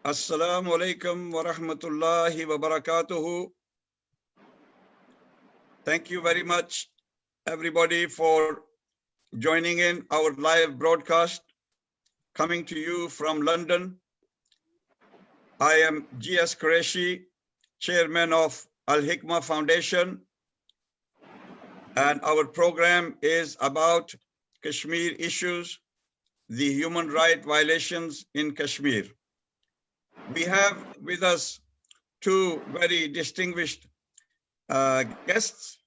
Assalamu alaikum wa rahmatullahi wa barakatuhu. Thank you very much, everybody, for joining in our live broadcast coming to you from London. I am G.S. Qureshi, Chairman of Al Hikmah Foundation, and our program is about Kashmir issues, the human rights violations in Kashmir. We have with us two very distinguished guests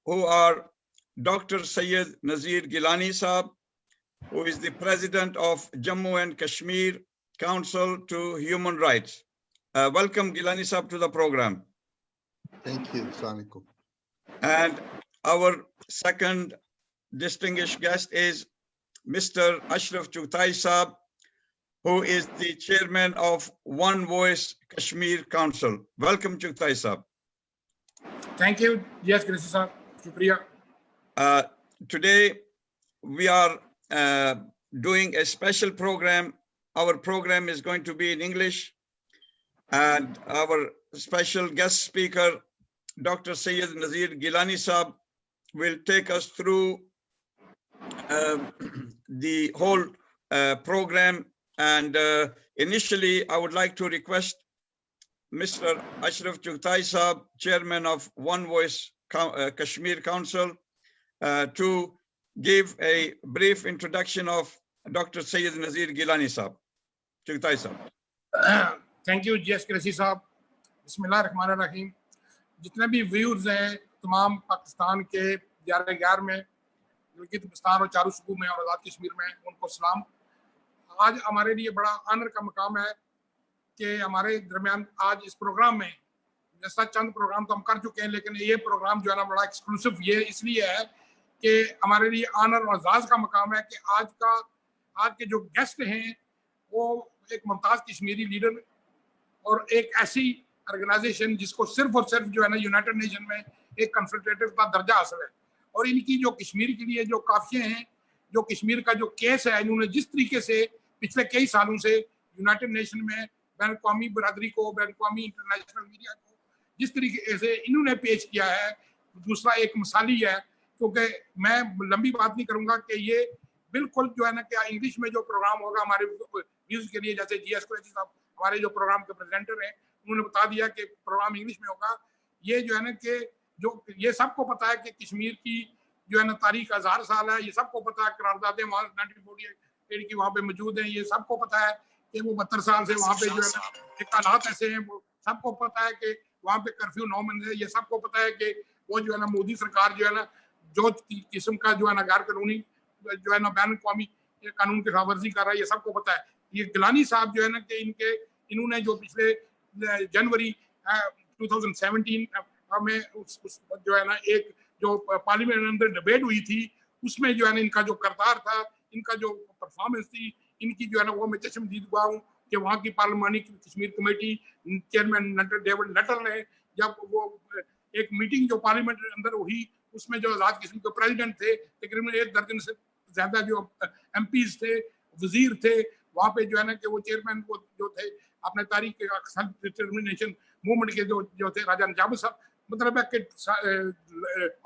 who are Dr. Syed Nazir Gilani Saab, who is the president of Jammu and Kashmir Council to Human Rights. Welcome, Gilani Saab, to the program. Thank you. Assalamu alaikum. And our second distinguished guest is Mr. Ashraf Chughtai Saab, who is the chairman of One Voice Kashmir Council. Welcome, Chughtai Saab. Thank you. Yes, Qureshi Saab. Shukriya. Today, we are doing a special program. Our program is going to be in English, and our special guest speaker, Dr. Syed Nazir Gilani Saab, will take us through the whole program. And initially, I would like to request Mr. Ashraf Chughtai Saab, Chairman of One Voice Kashmir Council, to give a brief introduction of Dr. Syed Nazir Gilani Saab. Chughtai Saab. Thank you, G.S. Qureshi Saab. Bismillahirrahmanirrahim. जितने भी viewers हैं तमाम पाकिस्तान के 11 में, गिलगित-बल्तिस्तान और चारों सूबों में और आज़ाद कश्मीर में, उनको सलाम। आज हमारे लिए बड़ा ऑनर का मकाम है कि हमारे दरमियान आज इस प्रोग्राम में, जैसा चंद प्रोग्राम तो हम कर चुके हैं, लेकिन ये प्रोग्राम जो है ना बड़ा एक्सक्लूसिव ये इसलिए है कि हमारे लिए ऑनर और एजाज का मकाम है कि आज के जो गेस्ट हैं वो एक मुमताज़ कश्मीरी लीडर और एक ऐसी ऑर्गेनाइजेशन जिसको सिर्फ और सिर्फ जो है ना यूनाइटेड नेशन में एक कंसल्टेटिव का दर्जा हासिल है, और इनकी जो कश्मीर के लिए जो काफिये हैं, जो कश्मीर का जो केस है, इन्होंने जिस तरीके से पिछले कई सालों से यूनाइटेड नेशन में बैन अवी बरादरी को, बैन अवी इंटरनेशनल मीडिया को जिस तरीके से इन्होंने पेश किया है, दूसरा एक मिसाली है। क्योंकि मैं लंबी बात नहीं करूंगा कि ये बिल्कुल जो है ना क्या इंग्लिश में जो प्रोग्राम होगा हमारे व्यूज के लिए, जैसे जी.एस. कुरैशी साहब हमारे जो प्रोग्राम के प्रेजेंटर हैं, उन्होंने बता दिया कि प्रोग्राम इंग्लिश में होगा। ये जो है ना कि जो ये सबको पता है कि कश्मीर की जो है ना तारीख 1000 साल है, ये सबको पता है। करारदादें वहाँ 1948 की वहाँ पे मौजूद हैं, ये सबको पता है कि वो 72 साल से वहाँ पे जो है ना एक हालात ऐसे हैं, वो सबको पता है कि वहाँ पे कर्फ्यू 9 महीने है। ये सबको पता है कि वो जो है ना मोदी सरकार जो है ना जो किस्म का जो है ना गैर कानूनी जो है ना बैन अवी कानून की खिलाफवर्जी कर रहा है, ये सबको पता है। ये गिलानी साहब जो है ना कि इन्होंने जो पिछले जनवरी 2017 में उस जो है ना एक जो पार्लियामेंट के अंदर डिबेट हुई थी, उसमें जो है ना इनका जो करतार था, इनका जो परफॉर्मेंस थी, इनकी जो है ना वो मैं चश्मदीद हुआ हूँ कि वहाँ की parliamentary Kashmir committee chairman David Nuttall ने जब वो एक मीटिंग जो पार्लियामेंट के अंदर हुई, उसमें जो आज़ाद कश्मीर के प्रेसिडेंट थे, तकरीबन 1 दर्जन से ज्यादा जो एमपीज थे, वजीर थे, वहाँ पे जो है ना कि वो चेयरमैन वो जो थे अपने तारीख के सेल्फ डिटर्मिनेशन मूवमेंट के जो थे राजा नजामुल साहब, मतलब है कि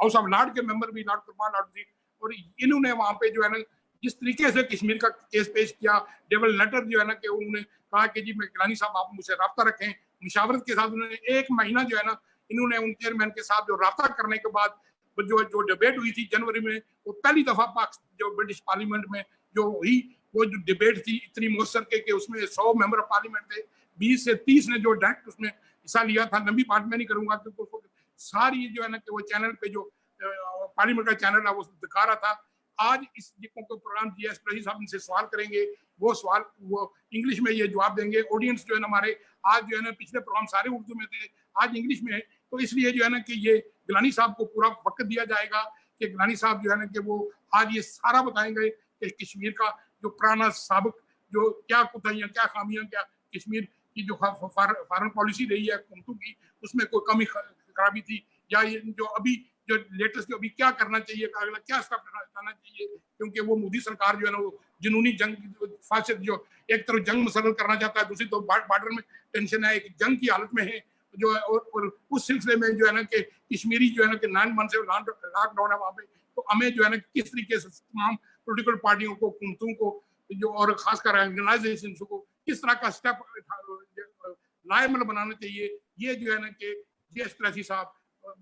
हाउस ऑफ लॉर्ड के मेंबर भी लॉर्ड कुरबान लॉर्ड जी, और इन्होंने वहाँ पे जो है ना जिस तरीके से कश्मीर का केस पेश किया, डेविड लेटर जो है ना कि उन्होंने कहा कि जी मैं गिलानी साहब आप मुझसे रब्ता रखें, मुशावरत के साथ उन्होंने 1 महीना जो है ना इन्होंने उन चेयरमैन के साथ जो रब्ता करने के बाद जो डिबेट हुई थी जनवरी में, वो पहली दफा जो ब्रिटिश पार्लियामेंट में जो हुई, वो जो डिबेट थी इतनी मौसर के उसमें 100 मेंबर ऑफ पार्लियामेंट थे, 20 से 30 ने जो डायरेक्ट उसमें हिस्सा लिया था। लंबी बात मैं नहीं करूंगा क्योंकि सारी जो है ना कि वो चैनल पे जो पार्लियामेंट का चैनल है वो दिखा रहा था। आज इस प्रोग्राम जी.एस. कुरैशी साहब इनसे सवाल करेंगे, वो सवाल वो इंग्लिश में ये जवाब देंगे। ऑडियंस जो है ना हमारे आज जो है ना पिछले प्रोग्राम सारे उर्दू में थे, आज इंग्लिश में है, तो इसलिए जो है ना कि ये गिलानी साहब को पूरा वक्त दिया जाएगा कि गिलानी साहब जो है ना कि वो आज ये सारा बताएंगे कि कश्मीर का जो पुराना साबिक जो क्या कोताहियां, क्या खामियां, क्या कश्मीर की जो फॉरेन पॉलिसी रही है हुकूमतों की, उसमें कोई कमी खराबी थी, या ये जो अभी जो लेटेस्ट जो अभी क्या करना चाहिए, अगला क्या स्टेप उठाना चाहिए, क्योंकि वो मोदी सरकार जो है ना वो जुनूनी जंग फासिद जो एक तरफ जंग मुसल्लत करना चाहता है, दूसरी तरफ बॉर्डर में टेंशन है, एक जंग की हालत में है जो है, और उस सिलसिले में जो है ना कि कश्मीरी जो है ना कि 9 मंथ से लॉकडाउन है वहाँ पे, तो हमें जो है ना किस तरीके से तमाम पोलिटिकल पार्टियों को, हुकूमतों को जो और खासकर ऑर्गेनाइजेशन को किस तरह का स्टेप लायमल बनाना चाहिए, ये जो है ना कि जीएस क्रैशी साहब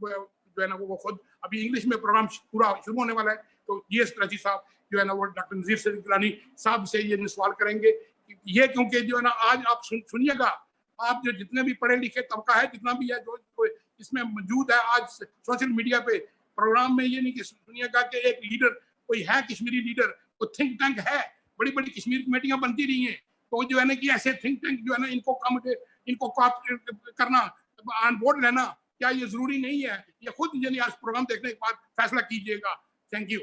जो है ना वो खुद अभी इंग्लिश में प्रोग्राम पूरा शुरू होने वाला है, तो जीएस क्रैशी साहब जो है ना वो डॉक्टर नजीर सैयद गिलानी साहब से ये सवाल करेंगे ये, क्योंकि जो है ना आज आप सुनिएगा, आप जो जितने भी पढ़े लिखे तबका है, जितना भी है जो इसमें मौजूद है आज सोशल मीडिया पे प्रोग्राम में, ये नहीं कि सुनिएगा कि एक लीडर कोई है, कश्मीरी लीडर, कोई थिंक टैंक है, बड़ी बड़ी कश्मीर कमेटियां बनती रही हैं, तो जो है ना कि ऐसे थिंक टैंक जो है ना इनको करना, ऑन बोर्ड लेना, क्या ये जरूरी नहीं है? ये खुद यानी आज प्रोग्राम देखने के बाद फैसला कीजिएगा। Thank you.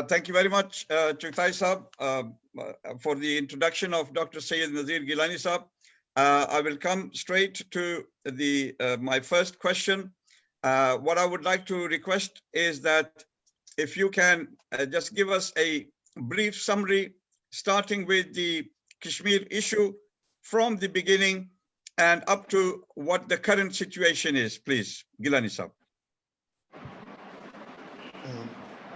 Thank you very much, Chughtai Saab, for the introduction of Dr. Syed Nazir Gilani Saab. I will come straight to my first question. What I would like to request is that if you can just give us a brief summary, starting with the Kashmir issue from the beginning and up to what the current situation is, please, Gilani Saab.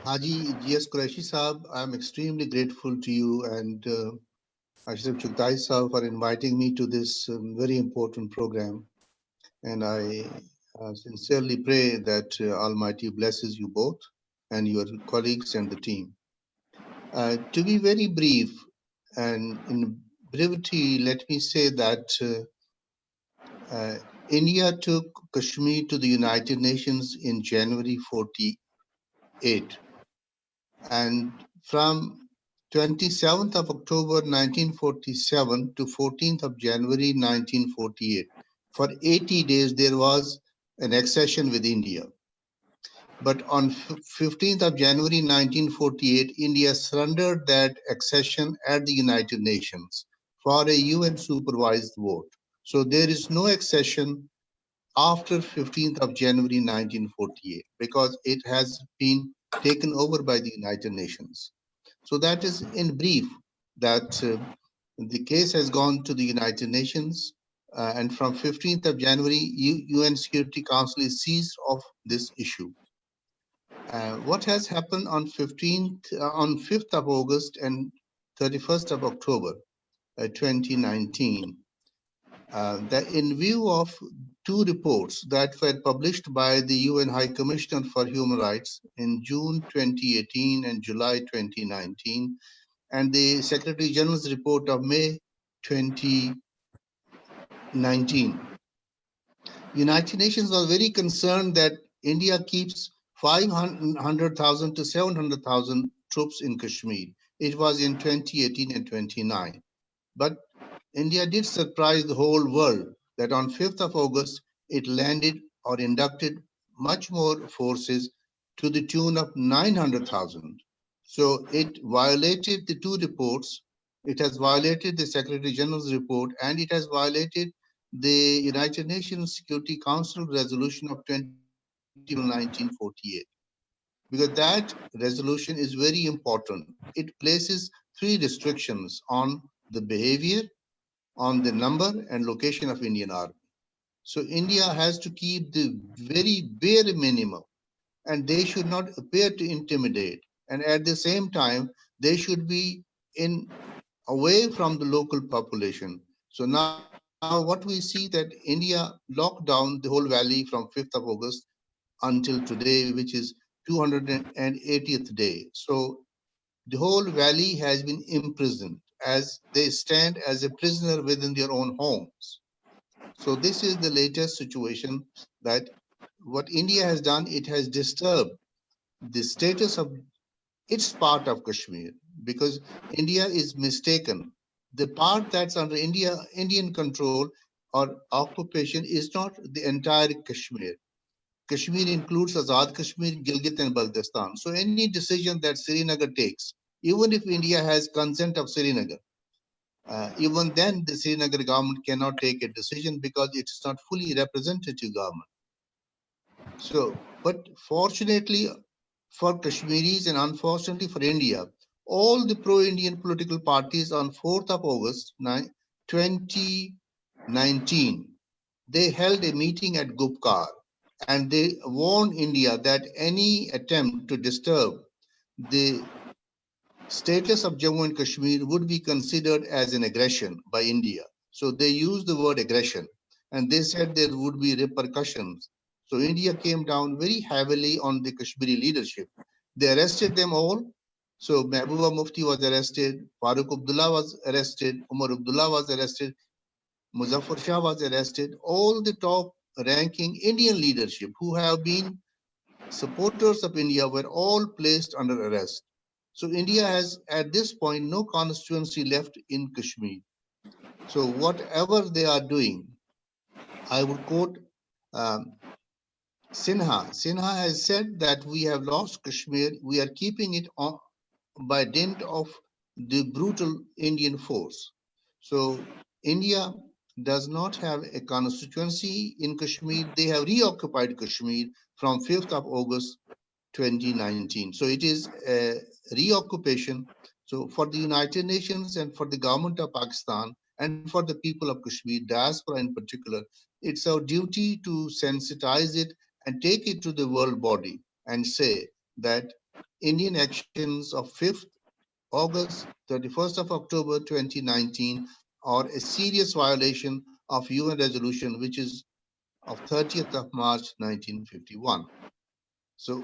Haji G.S. Qureshi Saab, I'm extremely grateful to you and Ashraf Chughtai Saab for inviting me to this very important program. And I sincerely pray that Almighty blesses you both and your colleagues and the team. To be very brief, and in brevity, let me say that India took Kashmir to the United Nations in January 48. And from 27th of October 1947 to 14th of January 1948, for 80 days there was an accession with India. But on 15th of January 1948, India surrendered that accession at the United Nations for a UN supervised vote. So there is no accession after 15th of January 1948 because it has been taken over by the United Nations. So that is in brief that the case has gone to the United Nations and from 15th of January, UN Security Council is seized of this issue. What has happened on 5th of August and 31st of October 2019, that in view of two reports that were published by the UN High Commissioner for Human Rights in June 2018 and July 2019, and the Secretary General's report of May 2019, United Nations was very concerned that India keeps 500,000 to 700,000 troops in Kashmir. It was in 2018 and 29. But India did surprise the whole world that on 5th of August, it landed or inducted much more forces to the tune of 900,000. So it violated the two reports. It has violated the Secretary General's report and it has violated the United Nations Security Council resolution of 1948. Because that resolution is very important. It places three restrictions on the behavior, on the number and location of Indian Army. So India has to keep the very bare minimum and they should not appear to intimidate. And at the same time, they should be away from the local population. So now what we see that India locked down the whole valley from 5th of August until today, which is 280th day. So the whole valley has been imprisoned as they stand as a prisoner within their own homes. So this is the latest situation that what India has done, it has disturbed the status of its part of Kashmir because India is mistaken. The part that's under Indian control or occupation is not the entire Kashmir. Kashmir includes Azad Kashmir, Gilgit and Baltistan. So any decision that Srinagar takes, even if India has consent of Srinagar, even then the Srinagar government cannot take a decision because it is not fully representative government. So, but fortunately for Kashmiris and unfortunately for India, all the pro-Indian political parties on 4th of August 2019, they held a meeting at Gupkar and they warned India that any attempt to disturb the status of Jammu and Kashmir would be considered as an aggression by India. So they used the word aggression and they said there would be repercussions. So India came down very heavily on the Kashmiri leadership. They arrested them all. So Mehbooba Mufti was arrested, Farooq Abdullah was arrested, Umar Abdullah was arrested, Muzaffar Shah was arrested. All the top ranking Indian leadership who have been supporters of India were all placed under arrest. So India has at this point no constituency left in Kashmir. So whatever they are doing, I would quote um, Sinha. Sinha has said that we have lost Kashmir. We are keeping it on by dint of the brutal Indian force. So India does not have a constituency in Kashmir. They have reoccupied Kashmir from 5th of August 2019. So it is a reoccupation. So for the United Nations and for the government of Pakistan and for the people of Kashmir, diaspora in particular, it's our duty to sensitize it and take it to the world body and say that Indian actions of 5th August, 31st of October 2019 are a serious violation of UN resolution, which is of 30th of March 1951. So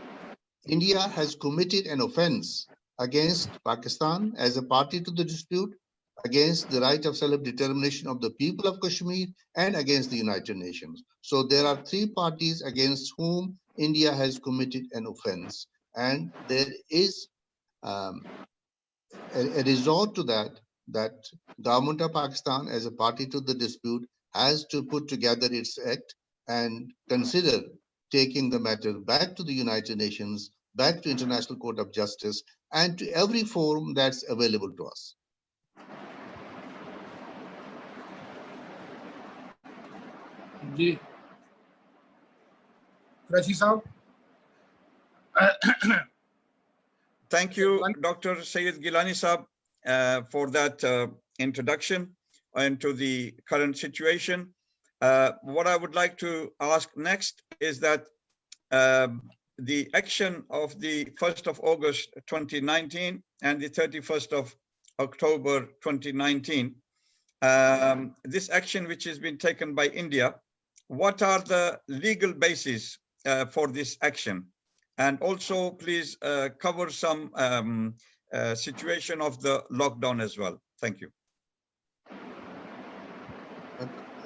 India has committed an offense against Pakistan as a party to the dispute, against the right of self-determination of the people of Kashmir, and against the United Nations. So there are three parties against whom India has committed an offense. And there is um, a resort to that government of Pakistan as a party to the dispute has to put together its act and consider taking the matter back to the United Nations, back to International Court of Justice, and to every forum that's available to us. जी कुरैशी साहब Thank you, Dr. Syed Gilani Saab, for that introduction into the current situation. What I would like to ask next is that the action of the 1st of August 2019 and the 31st of October 2019, this action which has been taken by India, what are the legal bases for this action? And also, please cover some situation of the lockdown as well. Thank you.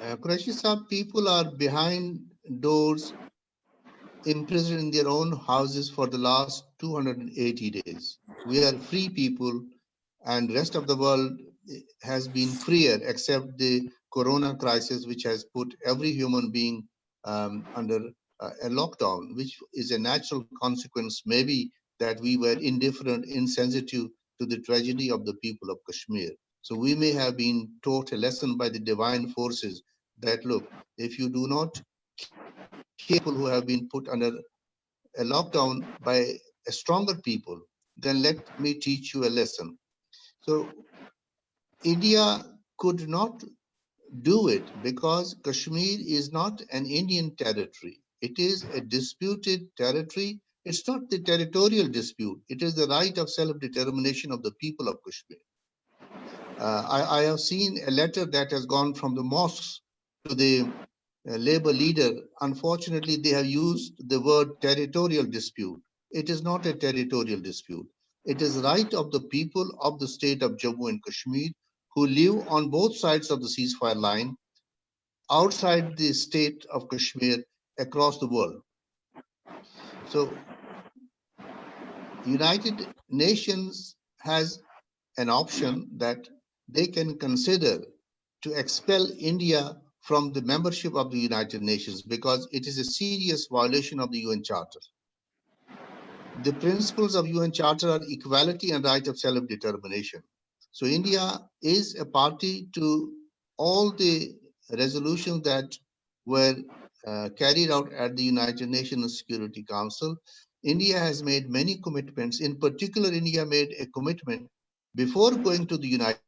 Qureshi Saab, people are behind doors, imprisoned in their own houses for the last 280 days. We are free people, and rest of the world has been freer except the corona crisis, which has put every human being under a lockdown, which is a natural consequence, maybe, that we were indifferent, insensitive to the tragedy of the people of Kashmir. So we may have been taught a lesson by the divine forces that, look, if you do not people who have been put under a lockdown by a stronger people, then let me teach you a lesson. So India could not do it because Kashmir is not an Indian territory. It is a disputed territory. It's not the territorial dispute. It is the right of self-determination of the people of Kashmir. I have seen a letter that has gone from the mosques to the labor leader. Unfortunately, they have used the word territorial dispute. It is not a territorial dispute. It is right of the people of the state of Jammu and Kashmir who live on both sides of the ceasefire line, outside the state of Kashmir, across the world. So United Nations has an option that they can consider to expel India from the membership of the United Nations because it is a serious violation of the UN Charter. The principles of UN Charter are equality and right of self-determination. So India is a party to all the resolutions that were carried out at the United Nations Security Council, India has made many commitments. In particular, India made a commitment before going to the United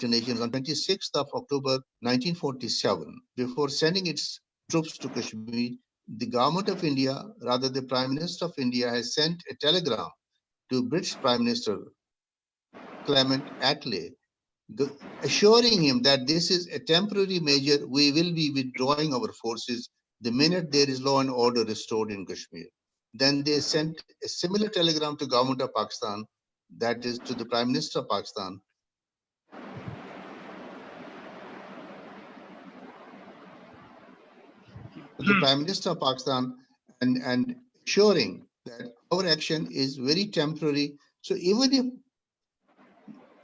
Nations on 26th of October 1947, before sending its troops to Kashmir. The government of India, rather the Prime Minister of India, has sent a telegram to British Prime Minister Clement Attlee, assuring him that this is a temporary measure. We will be withdrawing our forces the minute there is law and order restored in Kashmir. Then they sent a similar telegram to government of Pakistan, that is to the Prime Minister of Pakistan, and assuring that our action is very temporary. So even if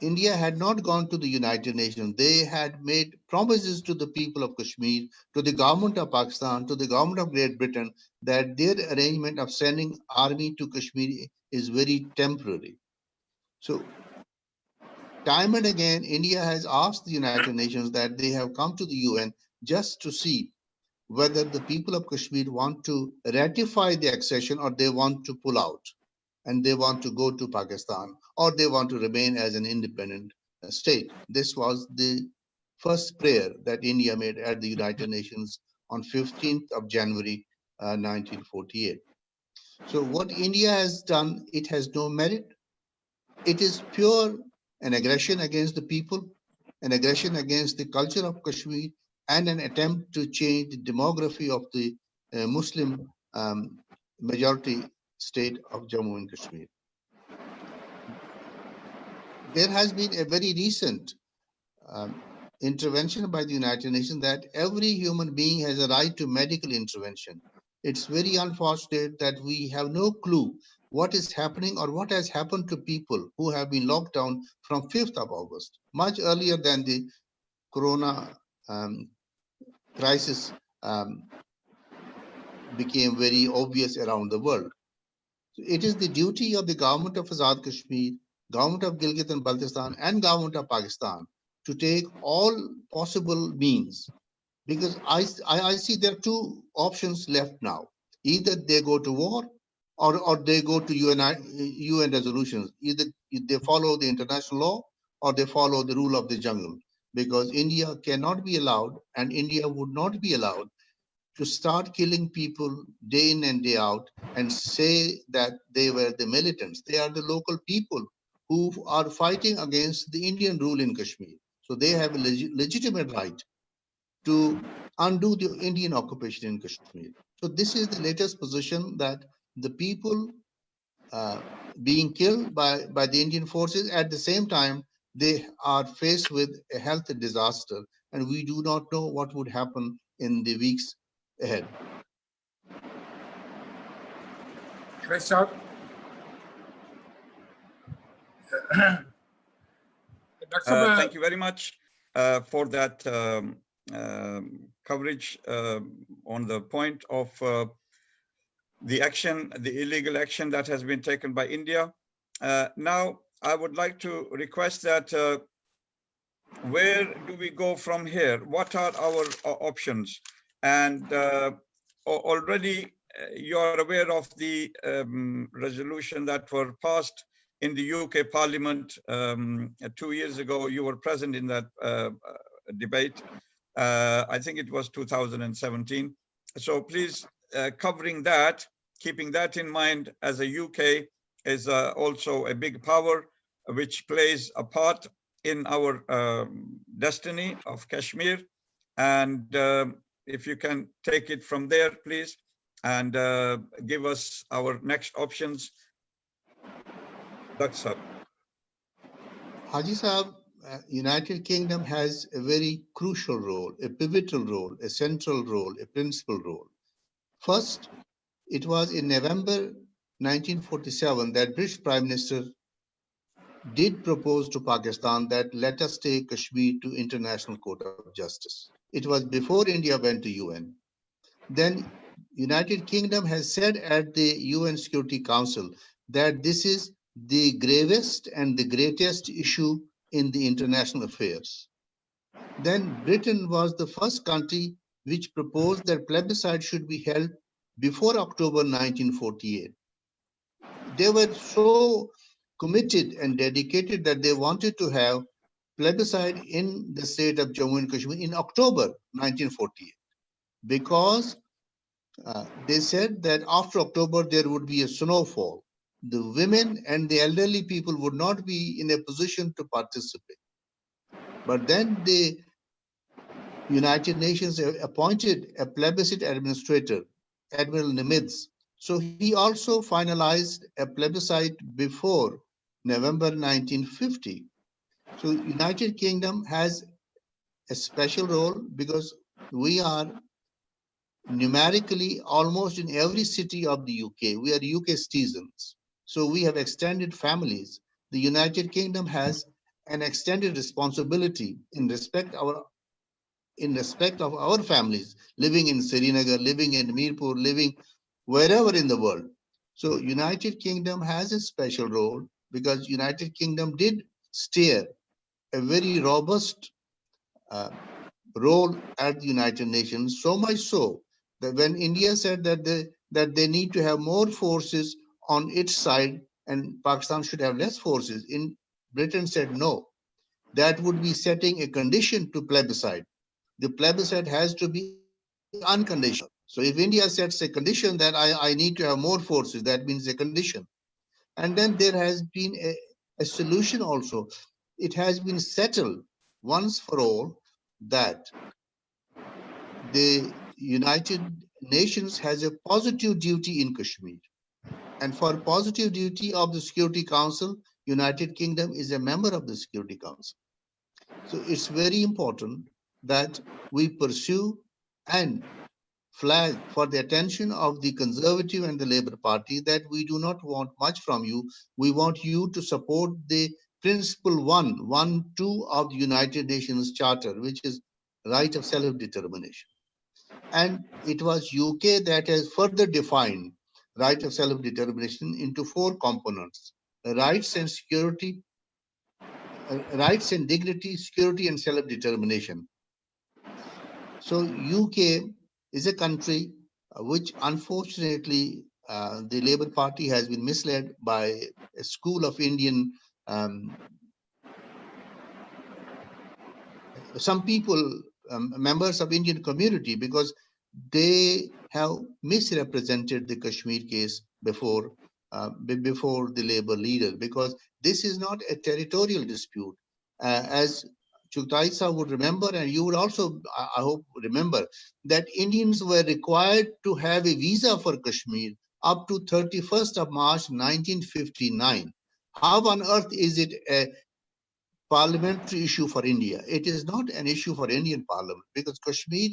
India had not gone to the United Nations, they had made promises to the people of Kashmir, to the government of Pakistan, to the government of Great Britain, that their arrangement of sending army to Kashmir is very temporary. So time and again, India has asked the United Nations that they have come to the UN just to see whether the people of Kashmir want to ratify the accession or they want to pull out and they want to go to Pakistan or they want to remain as an independent state. This was the first prayer that India made at the United Nations on 15th of January 1948. So what India has done, it has no merit. It is pure an aggression against the people, an aggression against the culture of Kashmir, and an attempt to change the demography of the Muslim majority state of Jammu and Kashmir. There has been a very recent intervention by the United Nations that every human being has a right to medical intervention. It's very unfortunate that we have no clue what is happening or what has happened to people who have been locked down from 5th of August, much earlier than the corona crisis became very obvious around the world. So it is the duty of the government of Azad Kashmir, government of Gilgit and Baltistan, and government of Pakistan to take all possible means, because I see there are two options left now. Either they go to war or they go to UN resolutions. Either they follow the international law or they follow the rule of the jungle, because India cannot be allowed, and India would not be allowed to start killing people day in and day out and say that they were the militants. They are the local people who are fighting against the Indian rule in Kashmir. So they have a legitimate right to undo the Indian occupation in Kashmir. So this is the latest position, that the people being killed by the Indian forces, at the same time, they are faced with a health disaster, and we do not know what would happen in the weeks ahead. Thank you very much for that coverage on the point of the action, the illegal action that has been taken by India. Now, I would like to request that where do we go from here? What are our options? And already you are aware of the resolution that were passed in the UK Parliament 2 years ago. You were present in that debate. I think it was 2017. So please, covering that, keeping that in mind, as a UK is also a big power which plays a part in our destiny of Kashmir. And if you can take it from there, please, and give us our next options. That's up. Haji Sahab, United Kingdom has a very crucial role, a pivotal role, a central role, a principal role. First, it was in November 1947 that British Prime Minister did propose to Pakistan that let us take Kashmir to International Court of Justice. It was before India went to UN. Then United Kingdom has said at the UN Security Council that this is the gravest and the greatest issue in the international affairs. Then Britain was the first country which proposed that plebiscite should be held before October 1948. They were so committed and dedicated that they wanted to have plebiscite in the state of Jammu and Kashmir in October 1948 because they said that after October there would be a snowfall. The women and the elderly people would not be in a position to participate. But then the United Nations appointed a plebiscite administrator, Admiral Nimitz. So he also finalized a plebiscite before November 1950. So United Kingdom has a special role because we are numerically almost in every city of the UK. We are UK citizens. So we have extended families. The United Kingdom has an extended responsibility in respect of our families living in Srinagar, living in Mirpur, living wherever in the world. So United Kingdom has a special role because United Kingdom did steer a very robust uh, role at the United Nations, so much so that when India said that they need to have more forces on its side and Pakistan should have less forces, Britain said no. That would be setting a condition to plebiscite. The plebiscite has to be unconditional. So if India sets a condition that I need to have more forces, that means a condition. And then there has been a solution also. It has been settled once for all that the United Nations has a positive duty in Kashmir. And for positive duty of the Security Council, United Kingdom is a member of the Security Council. So it's very important that we pursue and flag for the attention of the Conservative and the Labour Party that we do not want much from you. We want you to support the principle 1.2 of the United Nations Charter, which is right of self-determination. And it was UK that has further defined right of self-determination into 4 components: rights and security, rights and dignity, security and self-determination. So UK is a country which unfortunately the Labour Party has been misled by a school of Indian, some people, members of Indian community, because they have misrepresented the Kashmir case before the Labour leader, because this is not a territorial dispute. As Chughtai would remember, and you would also, I hope, remember, that Indians were required to have a visa for Kashmir up to 31st of March 1959. How on earth is it a parliamentary issue for India? It is not an issue for Indian Parliament because Kashmir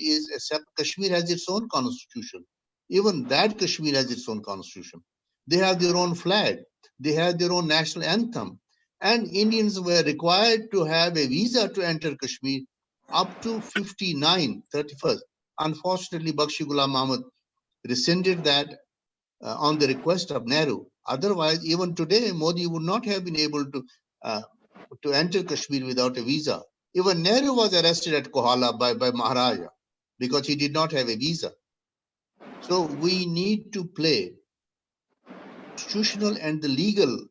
has its own constitution. Even that Kashmir has its own constitution. They have their own flag. They have their own national anthem. And Indians were required to have a visa to enter Kashmir up to 59, 31st. Unfortunately, Bakshi Ghulam Ahmad rescinded that on the request of Nehru. Otherwise, even today, Modi would not have been able to enter Kashmir without a visa. Even Nehru was arrested at Kohala by Maharaja because he did not have a visa. So we need to play constitutional and the legal,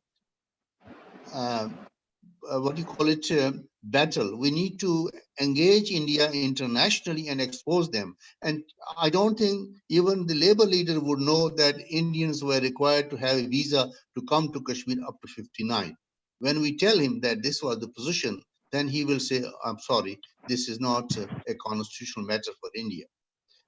battle. We need to engage India internationally and expose them. And I don't think even the Labour leader would know that Indians were required to have a visa to come to Kashmir up to 59. When we tell him that this was the position, then he will say, I'm sorry, this is not a constitutional matter for India.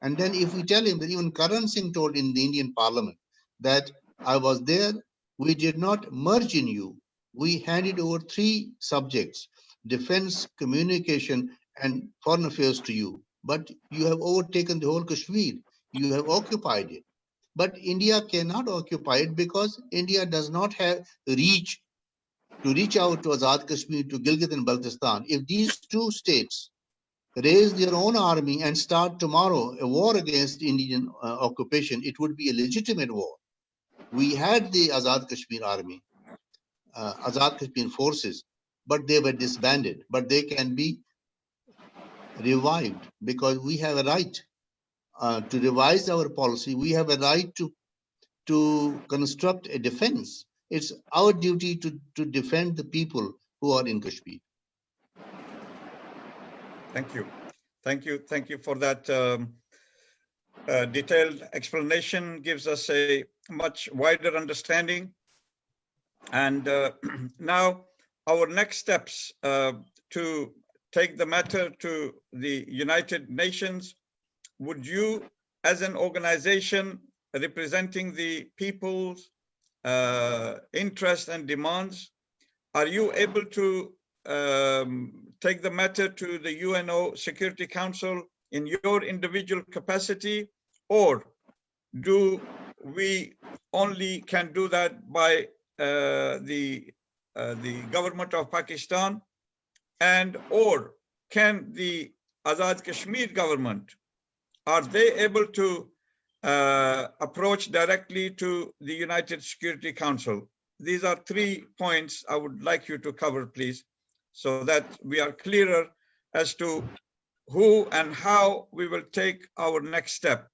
And then if we tell him that even Karan Singh told in the Indian parliament that I was there, we did not merge in you. We handed over 3 subjects: defense, communication, and foreign affairs to you. But you have overtaken the whole Kashmir. You have occupied it. But India cannot occupy it because India does not have reach out to Azad Kashmir, to Gilgit and Baltistan. If these 2 states raise their own army and start tomorrow a war against Indian occupation, it would be a legitimate war. We had the Azad Kashmir army, Azad Kashmir forces, but they were disbanded. But they can be revived because we have a right to revise our policy, we have a right to construct a defense. It's our duty to defend the people who are in Kashmir. Thank you. Thank you. Thank you for that detailed explanation. Gives us a much wider understanding. And now our next steps to take the matter to the United Nations. Would you, as an organization representing the people's interests and demands, are you able to take the matter to the UNO Security Council in your individual capacity, or do we only can do that by the government of Pakistan, and or can the Azad Kashmir government, are they able to approach directly to the United Security Council? These are 3 points I would like you to cover, please, so that we are clearer as to who and how we will take our next step.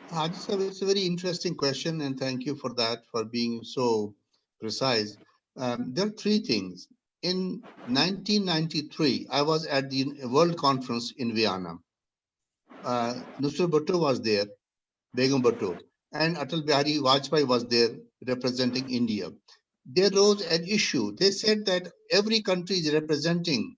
Haji Sahib, it's a very interesting question, and thank you for that, for being so precise. There are 3 things. In 1993, I was at the World Conference in Vienna. Nusrat Bhutto was there, Begum Bhutto, and Atal Bihari Vajpayee was there representing India. There rose an issue. They said that every country is representing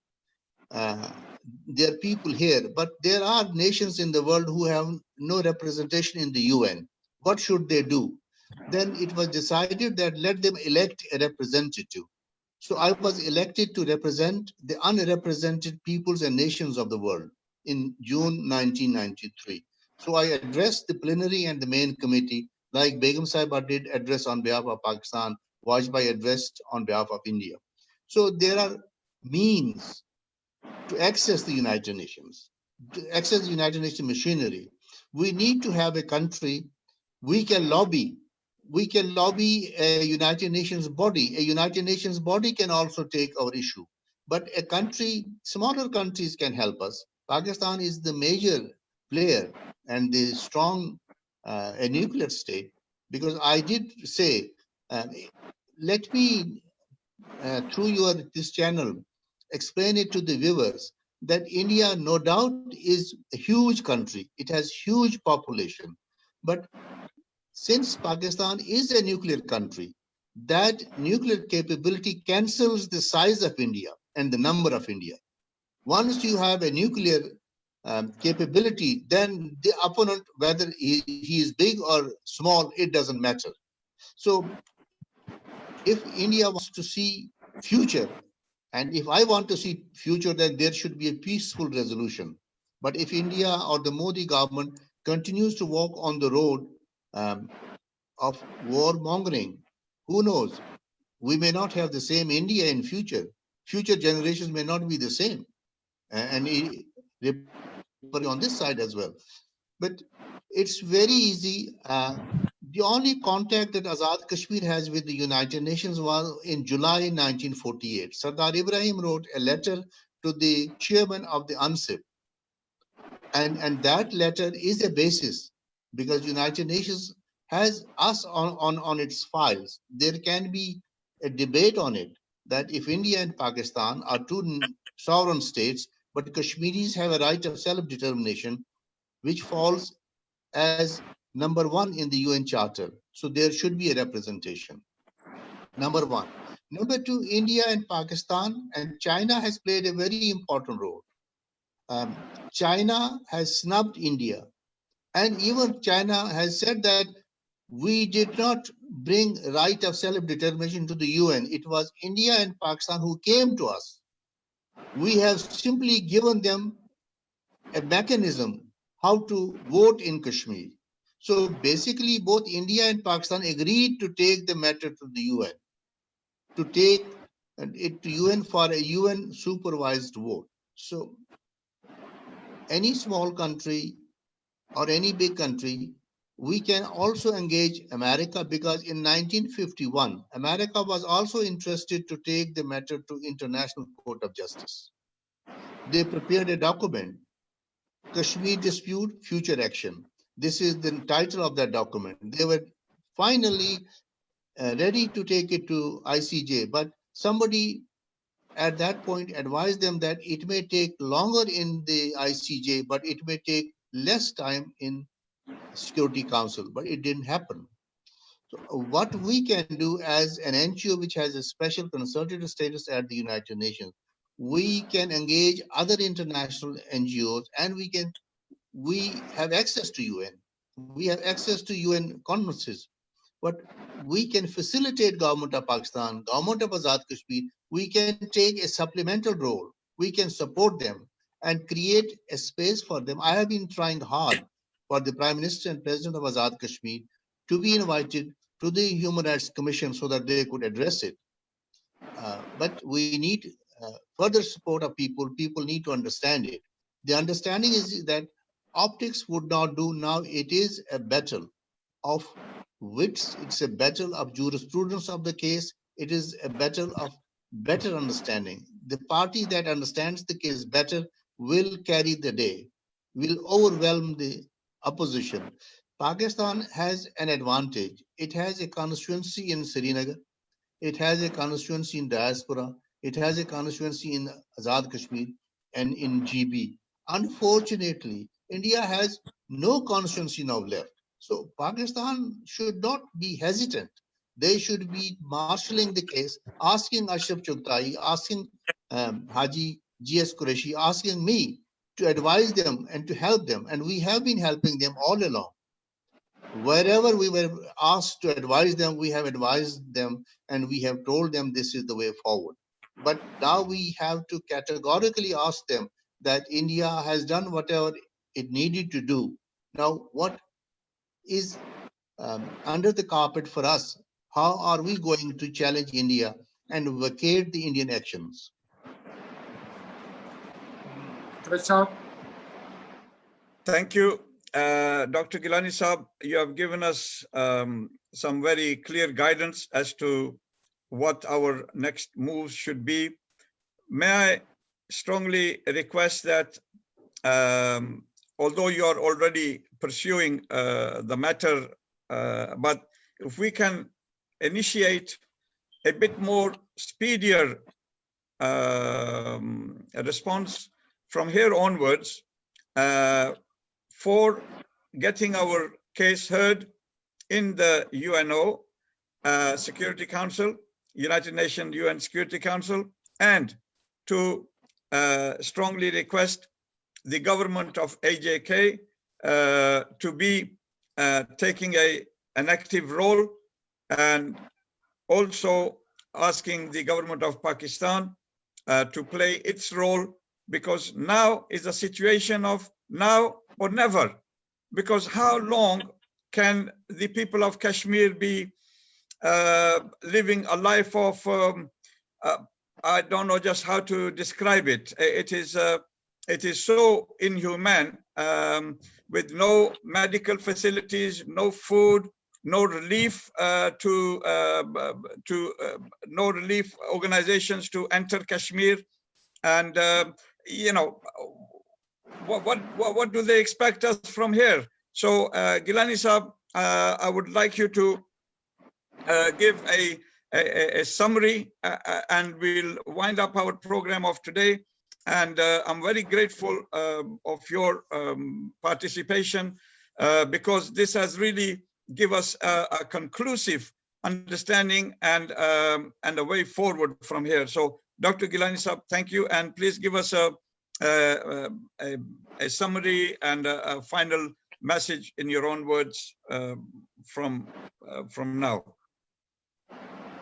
their people here, but there are nations in the world who have no representation in the UN. What should they do? Then it was decided that let them elect a representative. So I was elected to represent the unrepresented peoples and nations of the world in June 1993. So I addressed the plenary and the main committee, like Begum Sahiba did address on behalf of Pakistan, Vajpayee addressed on behalf of India. So there are means to access the United Nations, to access the United Nations machinery. We need to have a country we can lobby. We can lobby a United Nations body. A United Nations body can also take our issue. But a country, smaller countries can help us. Pakistan is the major player and the strong a nuclear state, because I did say, let me through this channel, explain it to the viewers that India, no doubt, is a huge country. It has huge population. But since Pakistan is a nuclear country, that nuclear capability cancels the size of India and the number of India. Once you have a nuclear capability, then the opponent, whether he is big or small, it doesn't matter. So if India wants to see future, and if I want to see future, then there should be a peaceful resolution. But if India or the Modi government continues to walk on the road of warmongering, who knows? We may not have the same India in future. Future generations may not be the same. And on this side as well. But it's very easy. The only contact that Azad Kashmir has with the United Nations was in July 1948. Sardar Ibrahim wrote a letter to the chairman of the UNSIP. And that letter is a basis, because United Nations has us on its files. There can be a debate on it, that if India and Pakistan are 2 sovereign states, but Kashmiris have a right of self-determination, which falls as number 1 in the UN Charter. So there should be a representation. Number 1. Number 2, India and Pakistan and China has played a very important role. China has snubbed India, and even China has said that we did not bring right of self-determination to the UN. It was India and Pakistan who came to us. We have simply given them a mechanism how to vote in Kashmir. So basically, both India and Pakistan agreed to take the matter to the UN, to take it to UN for a UN supervised vote. So any small country or any big country, we can also engage America, because in 1951, America was also interested to take the matter to International Court of Justice. They prepared a document Kashmir dispute, future action. This is the title of that document. They were finally ready to take it to ICJ, but somebody at that point advised them that it may take longer in the ICJ, but it may take less time in Security Council, but it didn't happen. So what we can do as an NGO which has a special consultative status at the United Nations, we can engage other international NGOs, and we have access to UN. We have access to UN conferences, but we can facilitate government of Pakistan, government of Azad Kashmir. We can take a supplemental role. We can support them and create a space for them. I have been trying hard for the Prime Minister and President of Azad Kashmir to be invited to the Human Rights Commission so that they could address it. But we need further support of people. People need to understand it. The understanding is that optics would not do. Now it is a battle of wits. It's a battle of jurisprudence of the case. It is a battle of better understanding. The party that understands the case better will carry the day, will overwhelm the opposition. Pakistan has an advantage. It has a constituency in Srinagar. It has a constituency in diaspora. It has a constituency in Azad Kashmir and in GB. Unfortunately, India has no constituency now left. So Pakistan should not be hesitant. They should be marshalling the case, asking Ashraf Chughtai, asking Haji G.S. Qureshi, asking me to advise them and to help them. And we have been helping them all along. Wherever we were asked to advise them, we have advised them and we have told them this is the way forward. But now we have to categorically ask them that India has done whatever it needed to do. Now, what is under the carpet for us? How are we going to challenge India and vacate the Indian actions? Thank you. Dr. Gilani Saab, you have given us some very clear guidance as to what our next moves should be. May I strongly request that, although you are already pursuing the matter, but if we can initiate a bit more speedier response from here onwards, for getting our case heard in the UNO, Security Council, United Nations UN Security Council, and to strongly request the government of AJK to be taking an active role, and also asking the government of Pakistan to play its role, because now is a situation of now or never. Because how long can the people of Kashmir be living a life of, I don't know just how to describe it. It is so inhumane, with no medical facilities, no food, no relief no relief organizations to enter Kashmir, and you know, what do they expect us from here? So Gilani Saab, I would like you to give a summary, and we'll wind up our program of today. And I'm very grateful of your participation, because this has really given us a conclusive understanding and a way forward from here. So Dr. Gilani Saab, thank you, and please give us a summary and a final message in your own words from now.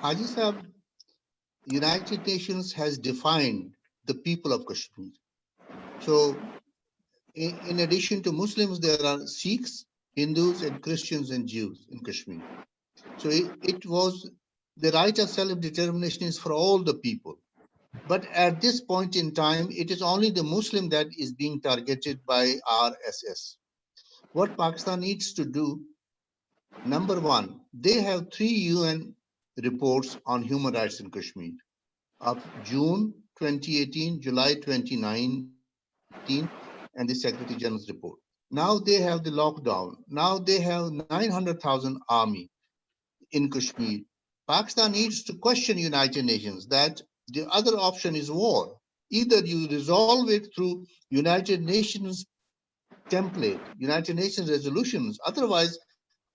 Haji Saab, United Nations has defined the people of Kashmir. So in addition to Muslims, there are Sikhs, Hindus, and Christians and Jews in Kashmir. So it was the right of self-determination is for all the people. But at this point in time, it is only the Muslim that is being targeted by RSS. What Pakistan needs to do, number one, they have 3 UN reports on human rights in Kashmir of June 2018, July 2019, and the Secretary General's report. Now they have the lockdown. Now they have 900,000 army in Kashmir. Pakistan needs to question United Nations that the other option is war. Either you resolve it through United Nations template, United Nations resolutions. Otherwise,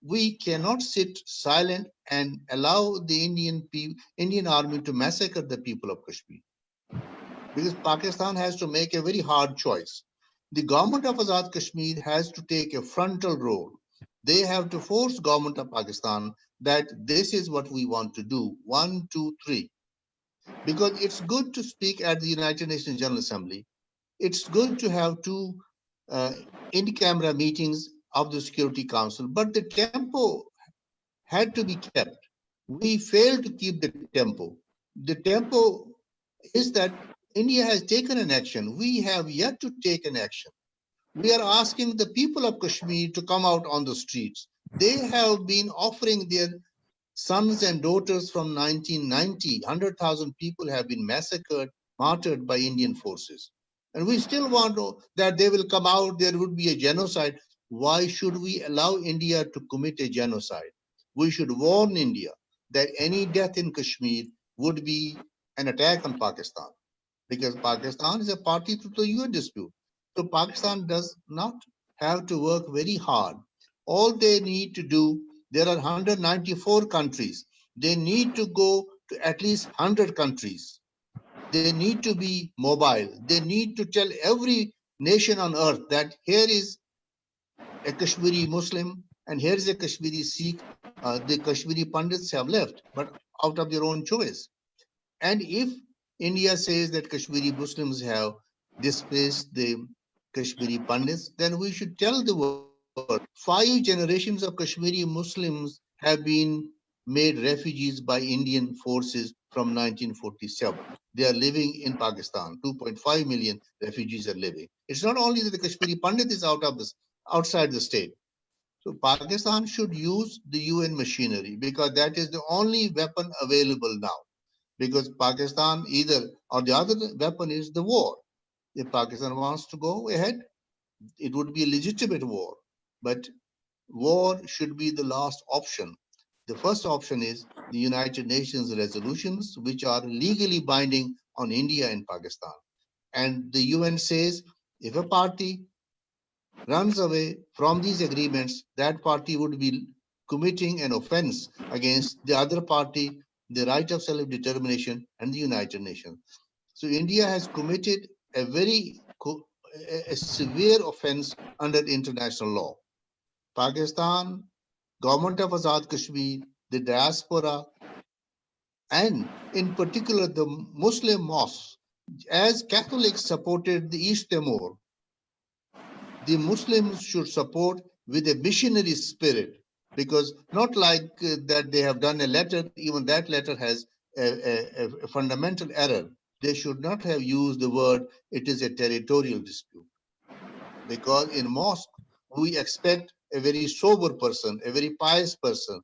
we cannot sit silent and allow the Indian army to massacre the people of Kashmir. Because Pakistan has to make a very hard choice. The government of Azad Kashmir has to take a frontal role. They have to force government of Pakistan that this is what we want to do. 1, 2, 3. Because it's good to speak at the United Nations General Assembly. It's good to have two in-camera meetings of the Security Council, but the tempo had to be kept. We failed to keep the tempo. The tempo is that India has taken an action. We have yet to take an action. We are asking the people of Kashmir to come out on the streets. They have been offering their sons and daughters from 1990. 100,000 people have been massacred, martyred by Indian forces. And we still want that they will come out, there would be a genocide. Why should we allow India to commit a genocide? We should warn India that any death in Kashmir would be an attack on Pakistan, because Pakistan is a party to the UN dispute. So Pakistan does not have to work very hard. All they need to do, there are 194 countries. They need to go to at least 100 countries. They need to be mobile. They need to tell every nation on earth that here is a Kashmiri Muslim and here is a Kashmiri Sikh. The Kashmiri Pandits have left, but out of their own choice. And if India says that Kashmiri Muslims have displaced the Kashmiri Pandits, then we should tell the world 5 generations of Kashmiri Muslims have been made refugees by Indian forces from 1947. They are living in Pakistan. 2.5 million refugees are living. It's not only that the Kashmiri Pandit is outside the state. So Pakistan should use the UN machinery because that is the only weapon available now. Because Pakistan either or the other weapon is the war. If Pakistan wants to go ahead, it would be a legitimate war. But war should be the last option. The first option is the United Nations resolutions, which are legally binding on India and Pakistan. And the UN says if a party runs away from these agreements, that party would be committing an offense against the other party, the right of self-determination, and the United Nations. So India has committed a very a severe offense under international law. Pakistan, government of Azad Kashmir, the diaspora, and in particular the Muslim mosques, as Catholics supported the East Timor, the Muslims should support with a missionary spirit, because not like that they have done a letter, even that letter has a fundamental error. They should not have used the word, it is a territorial dispute. Because in mosque, we expect a very sober person, a very pious person,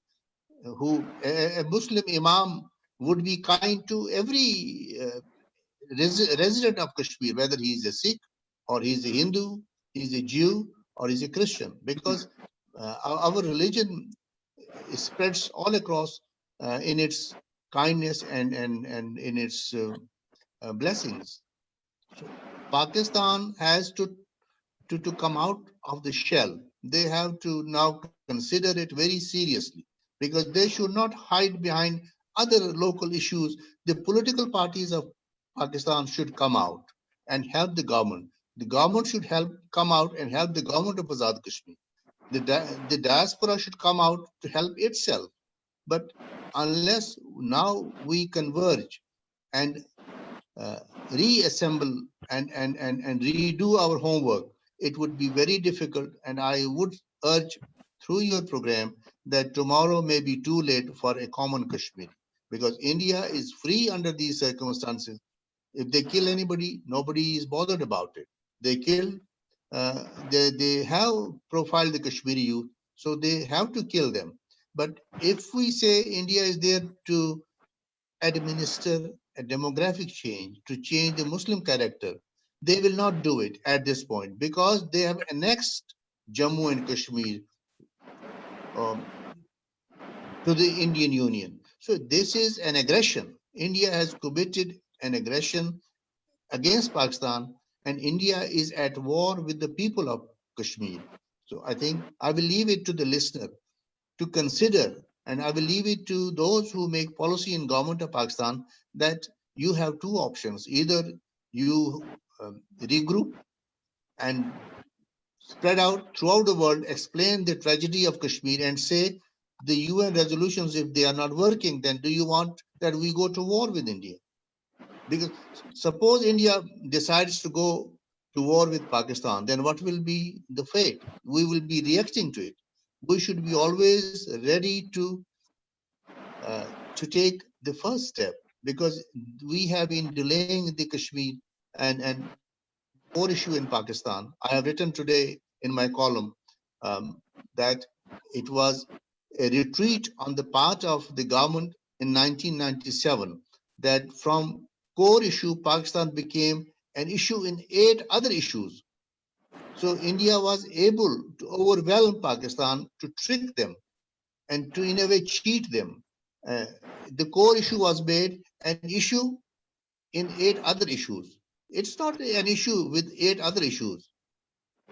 who a Muslim imam would be kind to every resident of Kashmir, whether he is a Sikh or he is a Hindu, he is a Jew or he is a Christian, because our religion spreads all across in its kindness and in its blessings. So Pakistan has to come out of the shell. They have to now consider it very seriously, because they should not hide behind other local issues. The political parties of Pakistan should come out and help the government. The government should come out and help the government of Azad Kashmir. The diaspora should come out to help itself. But unless now we converge and reassemble and redo our homework, it would be very difficult. And I would urge through your program that tomorrow may be too late for a common Kashmiri, because India is free under these circumstances. If they kill anybody, nobody is bothered about it. They kill, they have profiled the Kashmiri youth, so they have to kill them. But if we say India is there to administer a demographic change, to change the Muslim character, They will not do it at this point because they have annexed Jammu and Kashmir um, to the Indian Union. So this is an aggression. India has committed an aggression against Pakistan, and India is at war with the people of Kashmir. So I think I will leave it to the listener to consider, and I will leave it to those who make policy in government of Pakistan, that you have two options. Either you regroup and spread out throughout the world, explain the tragedy of Kashmir and say the UN resolutions, if they are not working, then do you want that we go to war with India? Because suppose India decides to go to war with Pakistan, then what will be the fate? We will be reacting to it. We should be always ready to take the first step, because we have been delaying the Kashmir and the core issue in Pakistan. I have written today in my column that it was a retreat on the part of the government in 1997, that from core issue, Pakistan became an issue in 8 other issues. So India was able to overwhelm Pakistan, to trick them, and to in a way cheat them. Uh, the core issue was made an issue in 8 other issues. It's not an issue with 8 other issues.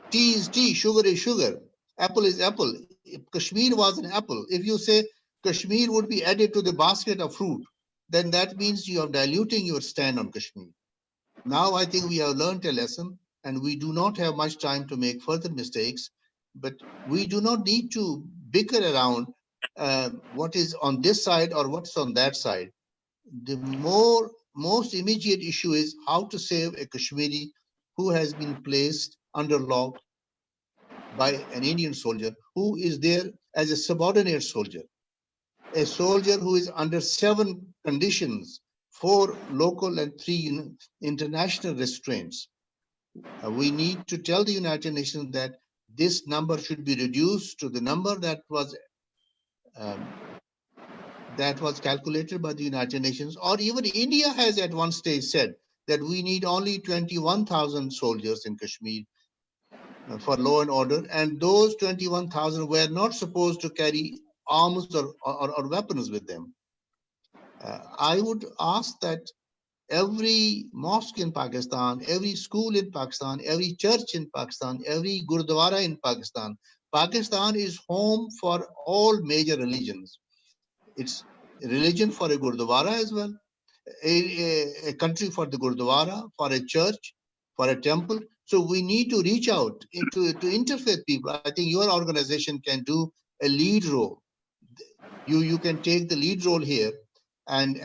Tea is tea, sugar is sugar, apple is apple. If Kashmir was an apple, if you say Kashmir would be added to the basket of fruit, then that means you are diluting your stand on Kashmir. Now I think we have learned a lesson, and we do not have much time to make further mistakes, but we do not need to bicker around what is on this side or what's on that side. The most immediate issue is how to save a Kashmiri who has been placed under law by an Indian soldier who is there as a subordinate soldier, a soldier who is under 7 conditions, 4 local and 3 international restraints. We need to tell the United Nations that this number should be reduced to the number that was calculated by the United Nations, or even India has at one stage said that we need only 21,000 soldiers in Kashmir for law and order, and those 21,000 were not supposed to carry arms or weapons with them. I would ask that every mosque in Pakistan, every school in Pakistan, every church in Pakistan, every gurdwara in Pakistan, Pakistan is home for all major religions. It's a religion for a gurdwara as well, a country for the gurdwara, for a church, for a temple. So we need to reach out to interfaith people. I think your organization can do a lead role. You can take the lead role here, and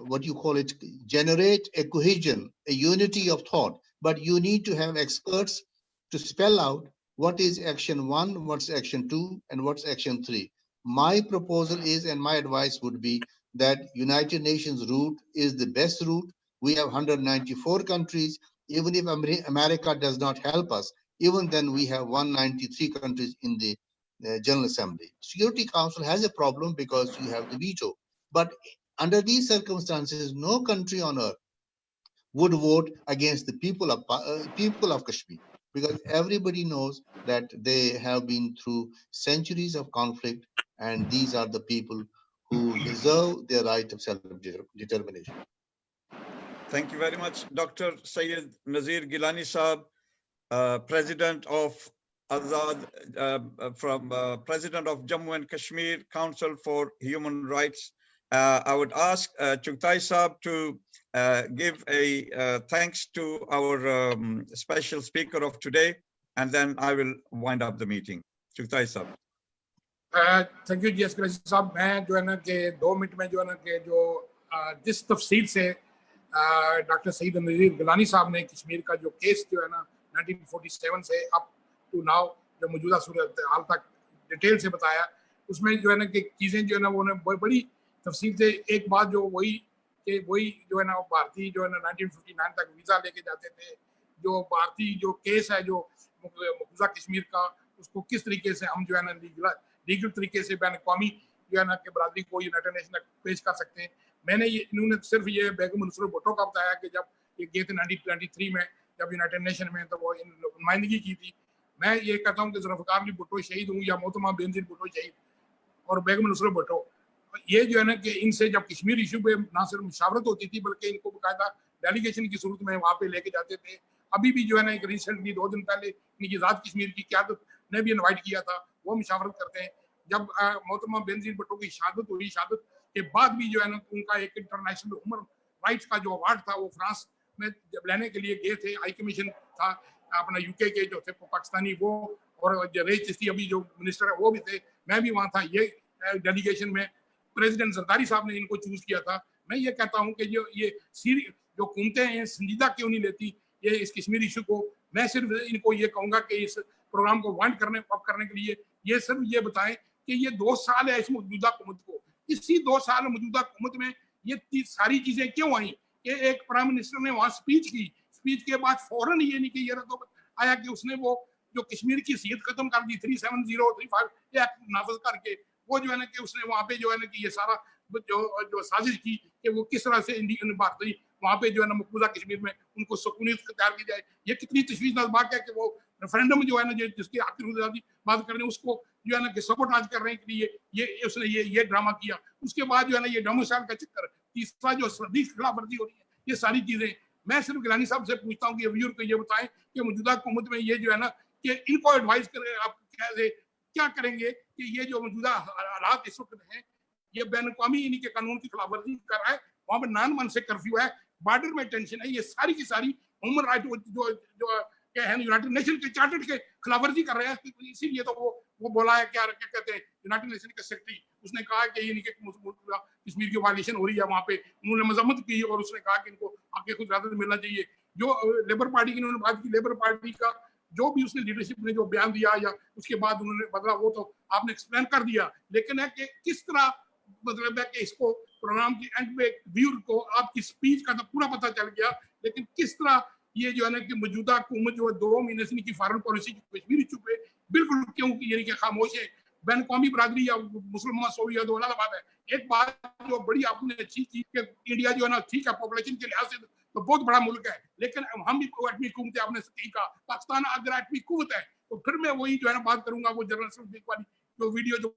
what you call it, generate a cohesion, a unity of thought. But you need to have experts to spell out what is action 1, what's action 2, and what's action 3. My proposal is, and my advice would be, that United Nations route is the best route. We have 194 countries. Even if America does not help us, even then we have 193 countries in the General Assembly. Security Council has a problem because you have the veto. But under these circumstances, no country on earth would vote against the people of Kashmir, because everybody knows that they have been through centuries of conflict, and these are the people who deserve their right of self-determination. Thank you very much, Dr. Syed Nazir Gilani Saab, President of Azad, President of Jammu and Kashmir Council for Human Rights. I would ask Chughtai Saab to give a thanks to our special speaker of today, and then I will wind up the meeting. Chughtai Saab. Thank you GS Qureshi साहब. मैं जो है ना कि 2 minute में जो है ना कि जो जिस तफसील से डॉक्टर सईद नज़ीर गिलानी साहब ने कश्मीर का जो केस जो है ना 1947 से अप टू नाउ जो मौजूदा सूरत हाल तक डिटेल से बताया, उसमें जो है ना कि चीज़ें जो है ना वो बड़ी तफसील से, एक बात जो वही जो है ना भारतीय जो है ना 1959 तक वीज़ा लेके जाते थे, जो भारतीय जो केस है जो मकबूजा कश्मीर का, उसको किस तरीके से हम जो है ना लीगल तरीके से बैन अवी जो है ना कि बरादरी को यूनाइटेड नेशन तक पेश कर सकते हैं, मैंने इन्होंने सिर्फ ये बेगम मंसूर भुट्टो का बताया कि जब ये गए थे 1923 में जब यूनाइटेड नेशन में, तो वो नुमाइंदगी की थी। मैं ये कहता हूँ कि जुल्फ़िकार अली भुट्टो शहीद हूँ या मोहतरमा बेनज़ीर भुट्टो शहीद और बेगम मंसूर भुट्टो, ये जो है ना कि इनसे जब कश्मीर इशू पे ना सिर्फ मुशावरत होती थी बल्कि इनको बाकायदा डेलीगेशन की सूरत में वहाँ पे लेके जाते थे। अभी भी जो है ना एक रिसेंटली 2 दिन पहले इनकी आज़ाद कश्मीर की क़यादत ने भी इन्वाइट किया था, वो मुशावरत करते हैं। जब मोहतरमा बेनज़ीर भुट्टो की शहादत हुई, शहादत के बाद भी जो है ना उनका एक इंटरनेशनल ह्यूमन राइट्स का जो अवार्ड था वो फ्रांस में जब लेने के लिए गए थे, हाई कमीशन था अपना यूके के जो थे पाकिस्तानी वो, और रेज चिश्ती अभी जो मिनिस्टर है वो भी थे, मैं भी वहाँ था। ये डेलीगेशन में प्रेसिडेंट जरदारी साहब ने इनको चूज किया था। मैं ये कहता हूँ कि ये जो हुकूमतें हैं संजीदा क्यों नहीं लेती ये इस कश्मीर इशू को। मैं सिर्फ इनको ये कहूँगा कि इस प्रोग्राम को वांट करने के लिए ये सिर्फ ये बताएं कि ये 2 साल है इस मौजूदा हुकूमत को, इसी 2 साल मौजूदा हुकूमत में ये सारी चीजें क्यों आई कि एक प्राइम मिनिस्टर ने वहां स्पीच की, स्पीच के बाद फौरन ये नहीं कि ये तो आया कि उसने वो जो कश्मीर की सीट खत्म कर दी 37035 एक्ट नाफिज करके, वो जो है ना कि उसने वहां पे जो है ना कि ये सारा जो साजिश की कि वो किस तरह से इंडियन भारतीय वहां पे जो है ना मकबूजा कश्मीर में उनको सुकूनियत तैयार की जाए। ये कितनी तशवीशनाक बात है कि वो रेफरेंडम जो है ना जिसकी आखिर बात कर रहे हैं उसको जो है ना कि सपोर्ट आज कर रहे हैं कि ये उसने ये ड्रामा किया। उसके बाद जो है ना ये डोमिसाइल का चक्कर, तीसरा जो सर्दी की खिलाफ वर्जी हो रही है, ये सारी चीजें मैं सिर्फ गिलानी साहब से पूछता हूँ कि व्यूअर को ये बताएं कि मौजूदा हुकूमत में ये जो है ना कि इनको एडवाइस करें आप क्या करेंगे कि ये जो मौजूदा हालात इस वक्त हैं ये बैन अवी इन्हीं के कानून की खिलाफ वर्जी कर रहा है, वहां पर 9 मंथ से कर्फ्यू है, बॉर्डर में टेंशन है, ये सारी की सारी ह्यूमन राइट जो क्या है यूनाइटेड नेशन के चार्टर के खिलाफ वर्जी कर रहे हैं। इसीलिए तो वो बोला है क्या कहते हैं यूनाइटेड नेशन के सेक्रेटरी, उसने कहा कि ये कश्मीर की वायलेशन हो रही है वहां पे, उन्होंने मजम्मत की और उसने कहा कि इनको आगे कुछ ज्यादा मिलना चाहिए। जो लेबर पार्टी की उन्होंने बात की, लेबर पार्टी का जो भी उसने लीडरशिप ने जो बयान दिया या उसके बाद उन्होंने बदला वो तो आपने एक्सप्लेन कर दिया, लेकिन है कि किस तरह मतलब है कि इसको प्रोग्राम की एंड में व्यूअर को आपकी स्पीच का तो पूरा पता चल गया, लेकिन किस तरह ये जो है ना कि मौजूदा हुकूमत जो 2 महीने से इनकी फॉरेन पॉलिसी कश्मीर इशू पे बिल्कुल क्यों यानी कि खामोश है। बैन कौमी बरादरी या मुसलमान सो या दो अलग बात है। एक बात जो बड़ी आपने अच्छी की कि इंडिया जो है ना ठीक है पॉपुलेशन के लिहाज से तो बहुत बड़ा मुल्क है, लेकिन हम भी एटमी हुकूमत है, आपने सही कहा पाकिस्तान अगर एटमी हुकूमत है तो फिर मैं वही जो है ना बात करूंगा वो जनरल सिर्फ वाली जो वीडियो जो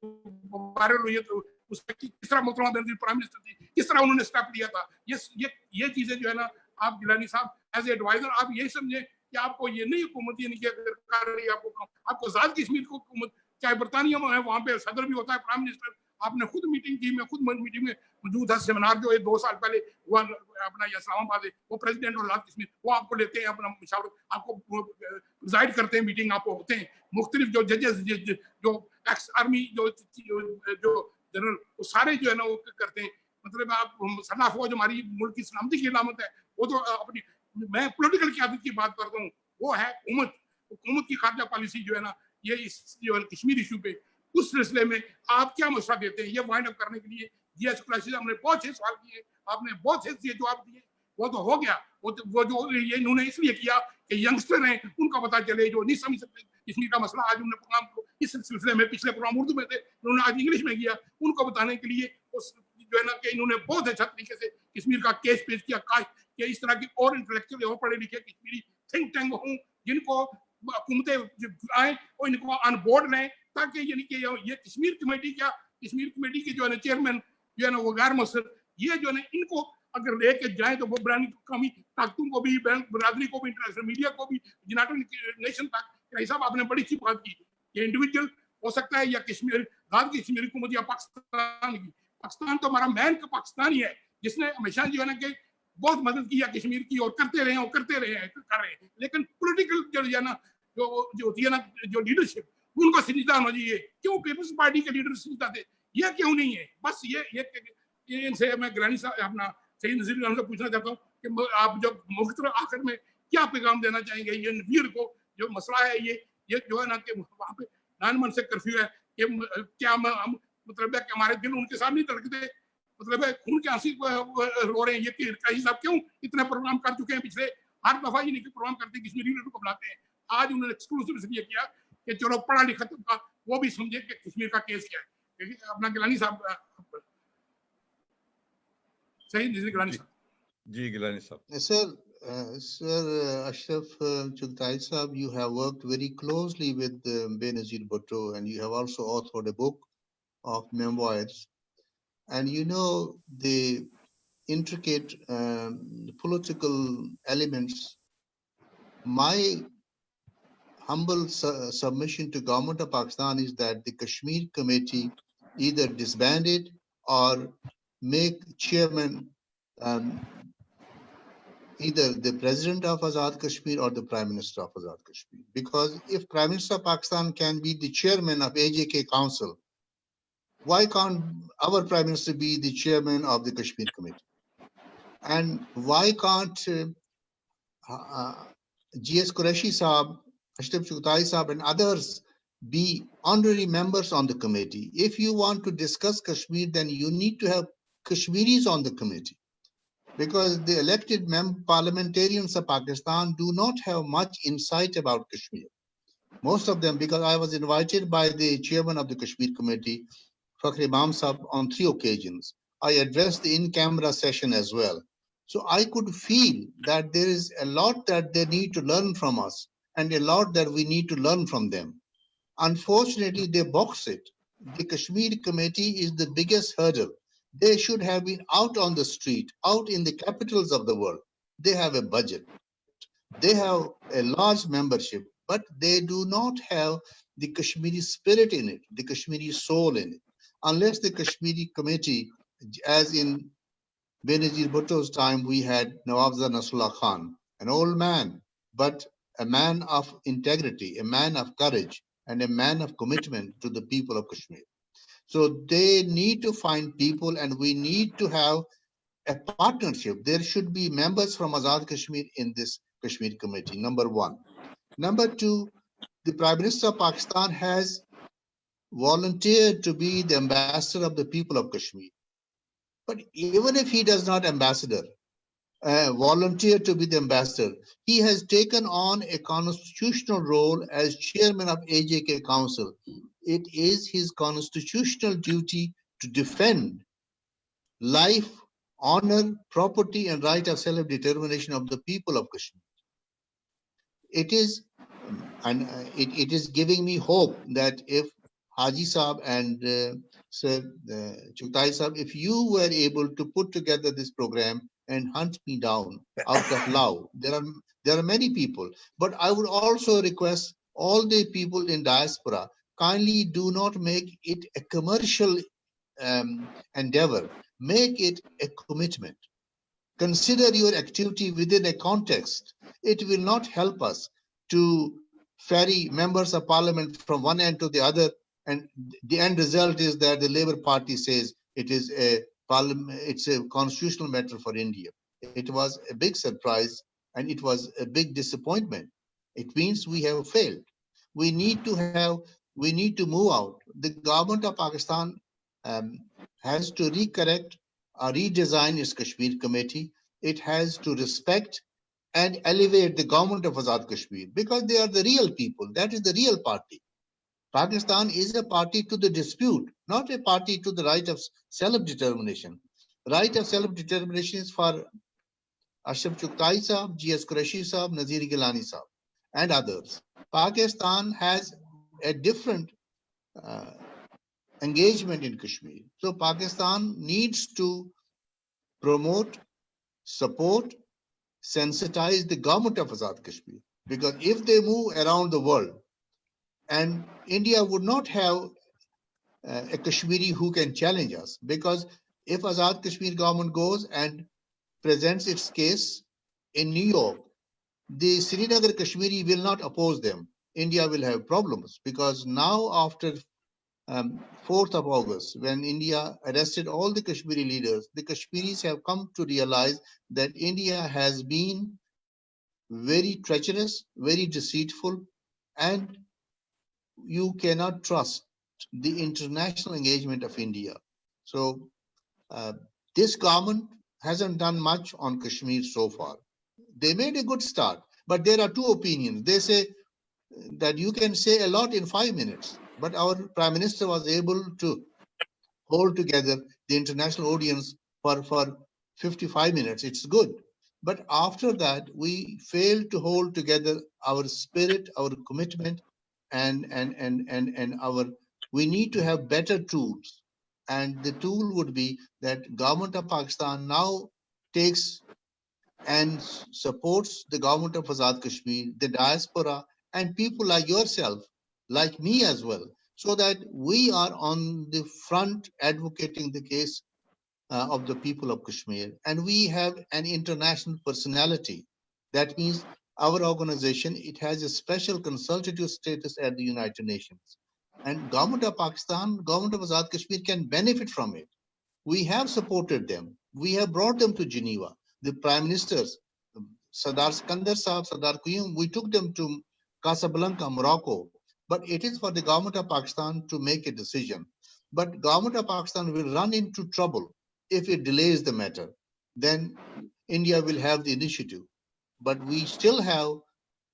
वायरल हुई है तो उसमें किस तरह मोहतरमा बेनज़ीर प्राइम मिनिस्टर थी किस तरह उन्होंने स्टेप लिया था। ये चीजें जो है ना आप गिलानी साहब एज एडवाइजर आप ये समझे कि आपको ये नहीं हुकूमत ये नहीं कर रही आपको आजाद कश्मीर को हुकूमत चाहे बरतानिया में है वहां पे सदर भी होता है प्राइम मिनिस्टर, आपने खुद मीटिंग की, मैं खुद मीटिंग में मौजूद था, सेमिनार जो 2 साल पहले हुआ अपना इस्लामाबाद वो प्रेसिडेंट और आजाद कश्मीर वो आपको लेते हैं अपना मुशावरत, आपको प्रिजाइड करते हैं, मीटिंग आपको होते हैं, मुख्तलिफ जो जजेस जो एक्स आर्मी जो जनरल वो सारे जो है ना वो करते हैं। मतलब आप सना फौज हमारी मुल्क की सलामती की अलामत है, वो तो अपनी मैं पॉलिटिकल क़यादत की बात करता हूँ, वो है हुकूमत की खारजा पॉलिसी जो है ना ये इस जो कश्मीर इशू पे उस सिलसिले में आप क्या मशवरा देते हैं ये वाइंड अप करने के लिए। जीएस कुरैशी हमने बहुत से सवाल किए, आपने बहुत से जवाब दिए, वो तो हो गया, वो जो ये इन्होंने इसलिए किया कि यंगस्टर हैं उनका पता चले जो नहीं समझ सकते कश्मीर का मसला। आज उन्होंने प्रोग्राम को इस सिलसिले में पिछले प्रोग्राम उर्दू में थे, उन्होंने आज इंग्लिश में किया, उनको बताने के लिए उस जो है ना कि इन्होंने बहुत अच्छा तरीके से कश्मीर का केस पेश किया। काश कि इस तरह की और इंटेलेक्चुअल और पढ़े लिखे कश्मीरी थिंक टैंक हों जिनको हुकूमतें आए और इनको ऑन बोर्ड लें ताकि यानी कि ये कश्मीर कमेटी के जो है ना चेयरमैन जो है ना वो गैर मसर ये जो है ना इनको अगर लेके जाए तो वो बरानी कौमी ताकतों को भी बरादरी को भी इंटरनेशनल मीडिया को भी यूनाइटेड नेशन तक साहब आपने बड़ी अच्छी बात की कि इंडिविजुअल हो सकता है या कश्मीर कश्मीरी हुकूमत या पाकिस्तान तो हमारा मैन का पाकिस्तान ही है जिसने हमेशा जो है ना कि बहुत मदद की है कश्मीर की और करते रहे कर रहे हैं, लेकिन पॉलिटिकल जो है ना जो होती है ना जो लीडरशिप उनको संजीदा होना चाहिए। क्यों पीपल्स पार्टी के लीडर संजीदा थे, ये क्यों नहीं है? बस ये इनसे मैं गिलानी साहब अपना सईद नज़ीर से पूछना चाहता हूँ कि आप जब मुख्तर आखिर में क्या पैगाम देना चाहेंगे ये वीर को जो मसला है ये जो है ना कि वहाँ पे 9 मंथ से कर्फ्यू है कि क्या हम मतलब है कि हमारे दिल उनके साथ नहीं धड़कते, मतलब है खून के आंसू रो रहे हैं। ये काजी साहब क्यों इतने प्रोग्राम कर चुके हैं पिछले हर दफा ये नहीं प्रोग्राम करते कश्मीरी लीडर को बुलाते हैं। आज उन्होंने एक्सक्लूसिव इसलिए किया कि चलो पढ़ा लिखा तबका वो भी समझे कि कश्मीर का केस क्या है। अपना गिलानी साहब Syed Nazir Gilani sir. जी गिलानी साहब. Sir Ashraf Chughtai Sahab, you have worked very closely with Benazir Bhutto, and you have also authored a book of memoirs. And you know the intricate political elements. My humble submission to government of Pakistan is that the Kashmir Committee either disbanded or make chairman either the president of Azad Kashmir or the prime minister of Azad Kashmir. Because if Prime Minister of Pakistan can be the chairman of AJK Council, why can't our prime minister be the chairman of the Kashmir Committee? And why can't GS Qureshi Saab, Ashraf Chughtai Saab, and others be honorary members on the committee? If you want to discuss Kashmir, then you need to have Kashmiris on the committee, because the elected parliamentarians of Pakistan do not have much insight about Kashmir. Most of them, because I was invited by the chairman of the Kashmir Committee, Fakhri Imam Sahab, on 3 occasions. I addressed the in-camera session as well. So I could feel that there is a lot that they need to learn from us and a lot that we need to learn from them. Unfortunately, they box it. The Kashmir Committee is the biggest hurdle. They should have been out on the street, out in the capitals of the world. They have a budget. They have a large membership, but they do not have the Kashmiri spirit in it, the Kashmiri soul in it. Unless the Kashmiri Committee, as in Benazir Bhutto's time, we had Nawabza Nasrullah Khan, an old man, but a man of integrity, a man of courage, and a man of commitment to the people of Kashmir. So they need to find people, and we need to have a partnership. There should be members from Azad Kashmir in this Kashmir Committee, number one. Number two, the Prime Minister of Pakistan has volunteered to be the ambassador of the people of Kashmir. But even if he does not volunteer to be the ambassador, he has taken on a constitutional role as chairman of AJK Council. It is his constitutional duty to defend life, honor, property, and right of self-determination of the people of Kashmir. It is, it is giving me hope that if Haji Saab and Sir Chughtai Saab, if you were able to put together this program and hunt me down out of love, there are many people, but I would also request all the people in diaspora, kindly do not make it a commercial endeavor. Make it a commitment. Consider your activity within a context. It will not help us to ferry members of parliament from one end to the other, and the end result is that the Labour Party says it is it's a constitutional matter for India. It was a big surprise and it was a big disappointment. It means we have failed. We need to move out. The government of Pakistan has to recorrect or redesign its Kashmir Committee. It has to respect and elevate the government of Azad Kashmir, because they are the real people. That is the real party. Pakistan is a party to the dispute, not a party to the right of self-determination. Right of self-determination is for Ashraf Chughtai Sahab, GS Qureshi Sahab, Nazir Gilani Sahab, and others. Pakistan has a different engagement in Kashmir. So Pakistan needs to promote, support, sensitize the government of Azad Kashmir, because if they move around the world, and India would not have a Kashmiri who can challenge us, because if Azad Kashmir government goes and presents its case in New York, the Srinagar Kashmiri will not oppose them. India will have problems, because now after 4th of August, when India arrested all the Kashmiri leaders, the Kashmiris have come to realize that India has been very treacherous, very deceitful, and you cannot trust the international engagement of India. So this government hasn't done much on Kashmir so far. They made a good start, but there are two opinions. They say that you can say a lot in 5 minutes, but our Prime Minister was able to hold together the international audience for 55 minutes. It's good. But after that, we failed to hold together our spirit, our commitment, and our, we need to have better tools. And the tool would be that government of Pakistan now takes and supports the government of Azad Kashmir, the diaspora, and people like yourself, like me as well, so that we are on the front advocating the case of the people of Kashmir. And we have an international personality. That means our organization, it has a special consultative status at the United Nations. And government of Pakistan, government of Azad Kashmir can benefit from it. We have supported them. We have brought them to Geneva. The prime ministers, Sardar Skandar Sahab, Sardar Qayyum, we took them to Casablanca, Morocco. But it is for the government of Pakistan to make a decision. But government of Pakistan will run into trouble if it delays the matter. Then India will have the initiative. But we still have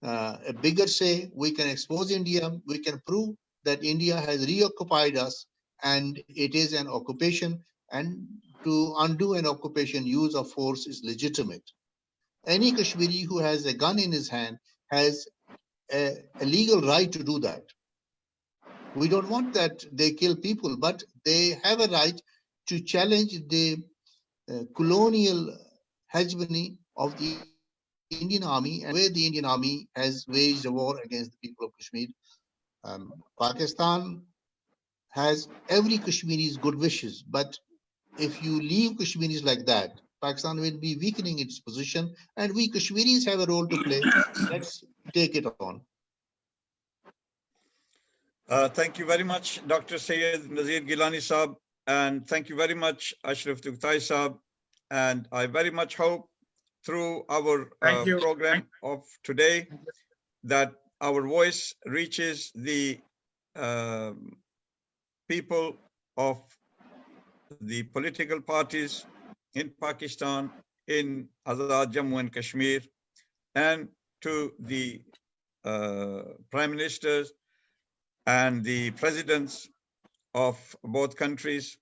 a bigger say. We can expose India. We can prove that India has reoccupied us and it is an occupation, and to undo an occupation, use of force is legitimate. Any Kashmiri who has a gun in his hand has a legal right to do that. We don't want that they kill people, but they have a right to challenge the colonial hegemony of the Indian Army, and the way the Indian Army has waged a war against the people of Kashmir. Pakistan has every Kashmiri's good wishes, but if you leave Kashmiris like that, Pakistan will be weakening its position, and we Kashmiris have a role to play. Let's take it on. Thank you very much, Dr. Syed Nazir Gilani Saab, and thank you very much, Ashraf Chughtai Saab. And I very much hope through our program of today that our voice reaches the people of the political parties in Pakistan, in Azad Jammu and Kashmir, and to the prime ministers and the presidents of both countries.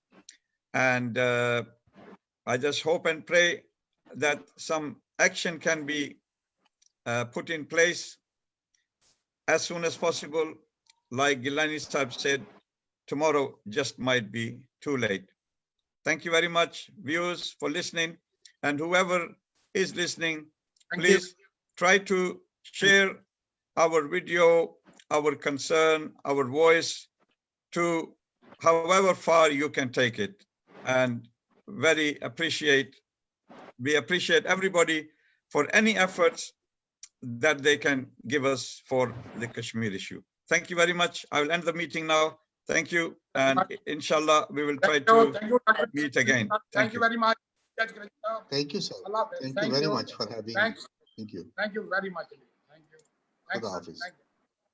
And I just hope and pray that some action can be put in place as soon as possible. Like Gilani Sahib said, tomorrow just might be too late. Thank you very much, viewers, for listening. And whoever is listening, please try to share our video, our concern, our voice to however far you can take it. And we appreciate everybody for any efforts that they can give us for the Kashmir issue. Thank you very much. I will end the meeting now. Thank you. And inshallah, we will try to meet again. Thank you very much. Thank you, sir. Thank you very much for having me. Thank you. Thank you very much. Thank you. Good office.